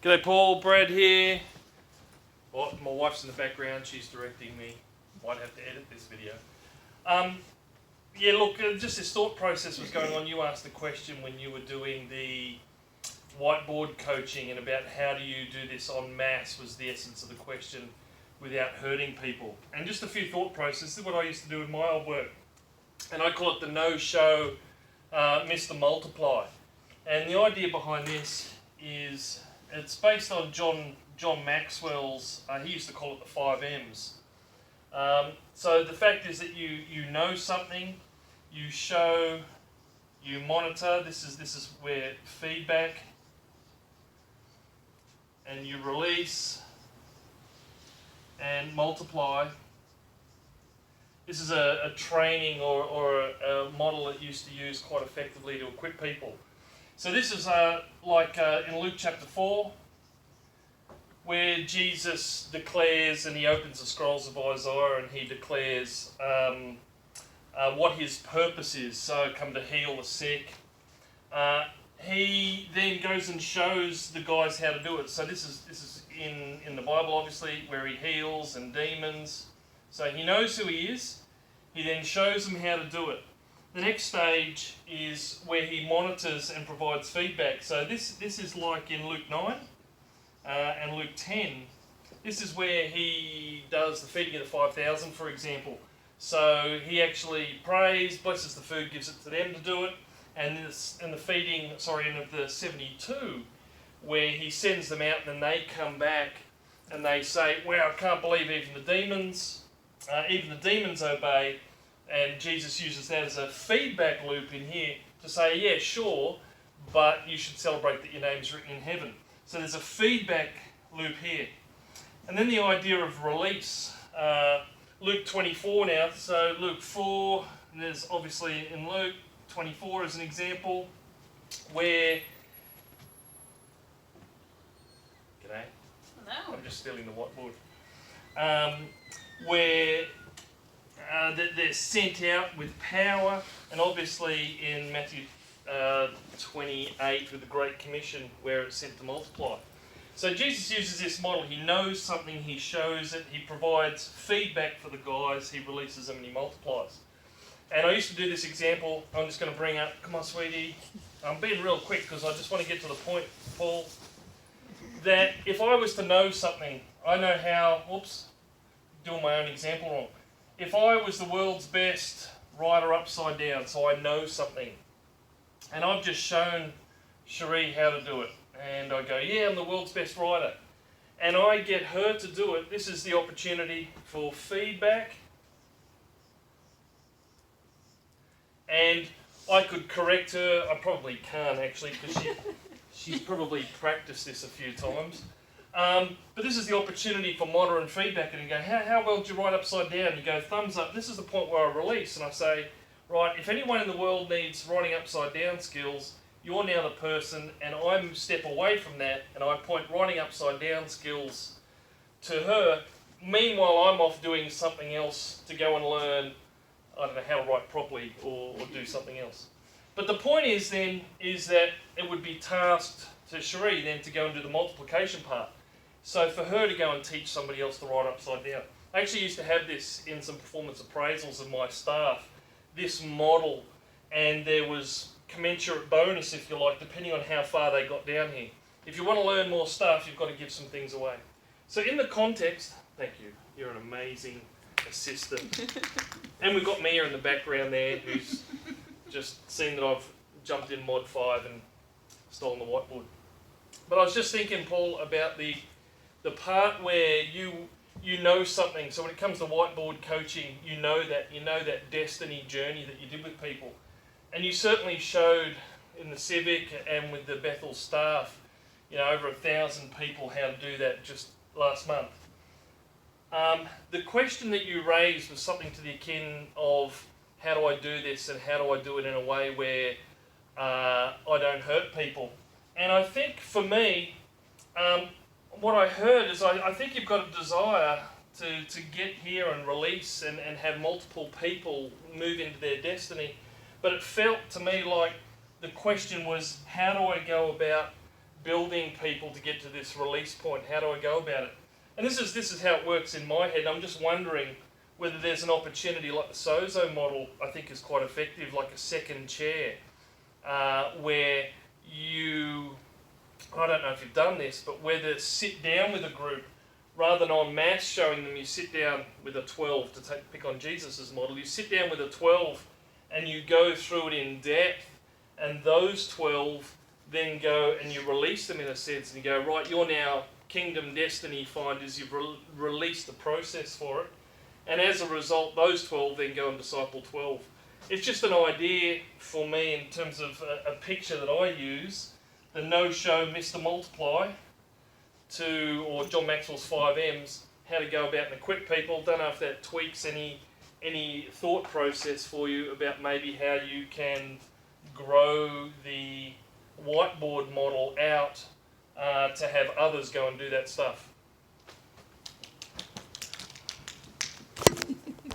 G'day Paul, Brad here. Well, my wife's in the background, she's directing me. Might have to edit this video. Just this thought process was going on. You asked the question when you were doing the whiteboard coaching, and about how do you do this en masse was the essence of the question without hurting people. And just a few thought processes. This is what I used to do in my old work. And I call it the no-show Mr. Multiply. And the idea behind this is it's based on John Maxwell's, he used to call it the 5 M's. So the fact is that you know something, you show, you monitor. This is where feedback, and you release and multiply. This is a training or a model that used to use quite effectively to equip people. So this is in Luke chapter 4, where Jesus declares, and he opens the scrolls of Isaiah and he declares what his purpose is. So come to heal the sick. He then goes and shows the guys how to do it. So this is in the Bible, obviously, where he heals and demons. So he knows who he is. He then shows them how to do it. The next stage is where he monitors and provides feedback. So this is like in Luke 9 and Luke 10. This is where he does the feeding of the 5,000, for example. So he actually prays, blesses the food, gives it to them to do it. And in the feeding, of the 72, where he sends them out and then they come back and they say, wow, I can't believe even the demons obey. And Jesus uses that as a feedback loop in here to say, yeah, sure, but you should celebrate that your name's written in heaven. So there's a feedback loop here. And then the idea of release. Luke 24 now, so Luke 4, and there's obviously in Luke 24 as an example, where... G'day. Hello. I'm just stealing the whiteboard. Where... they're sent out with power, and obviously in Matthew 28 with the Great Commission where it's sent to multiply. So Jesus uses this model. He knows something, he shows it, he provides feedback for the guys, he releases them and he multiplies. And I used to do this example. I'm just going to bring up, come on sweetie, I'm being real quick because I just want to get to the point, Paul, that if I was to know something, I know how, doing my own example wrong. If I was the world's best writer upside down, so I know something, and I've just shown Cherie how to do it, and I go, yeah, I'm the world's best writer, and I get her to do it, this is the opportunity for feedback, and I could correct her. I probably can't actually, because she's probably practiced this a few times. But this is the opportunity for modern feedback, and you go, how well did you write upside down? You go, thumbs up. This is the point where I release, and I say, right, if anyone in the world needs writing upside down skills, you're now the person, and I step away from that, and I point writing upside down skills to her. Meanwhile, I'm off doing something else to go and learn, I don't know, how to write properly or do something else. But the point is then, is that it would be tasked to Cherie then to go and do the multiplication part. So for her to go and teach somebody else to write upside down. I actually used to have this in some performance appraisals of my staff, this model, and there was commensurate bonus, if you like, depending on how far they got down here. If you want to learn more stuff, you've got to give some things away. So in the context, thank you, you're an amazing assistant. And we've got Mia in the background there, who's just seen that I've jumped in Mod 5 and stolen the whiteboard. But I was just thinking, Paul, about the part where you know something. So when it comes to whiteboard coaching, you know that destiny journey that you did with people. And you certainly showed in the Civic and with the Bethel staff, over 1,000 people how to do that just last month. The question that you raised was something to the akin of, how do I do this and how do I do it in a way where I don't hurt people? And I think for me, what I heard is I think you've got a desire to get here and release and have multiple people move into their destiny. But it felt to me like the question was, how do I go about building people to get to this release point. How do I go about it? And this is how it works in my head. I'm just wondering whether there's an opportunity like the Sozo model, I think is quite effective, like a second chair, where you, I don't know if you've done this, but whether sit down with a group, rather than en masse showing them, you sit down with a 12, to pick on Jesus' model, you sit down with a 12 and you go through it in depth, and those 12 then go and you release them in a sense, and you go, right, you're now Kingdom Destiny Finders, you've released the process for it, and as a result, those 12 then go and disciple 12. It's just an idea for me in terms of a picture that I use, the no-show Mr. Multiply, or John Maxwell's 5Ms, how to go about and equip people. Don't know if that tweaks any thought process for you about maybe how you can grow the whiteboard model out to have others go and do that stuff.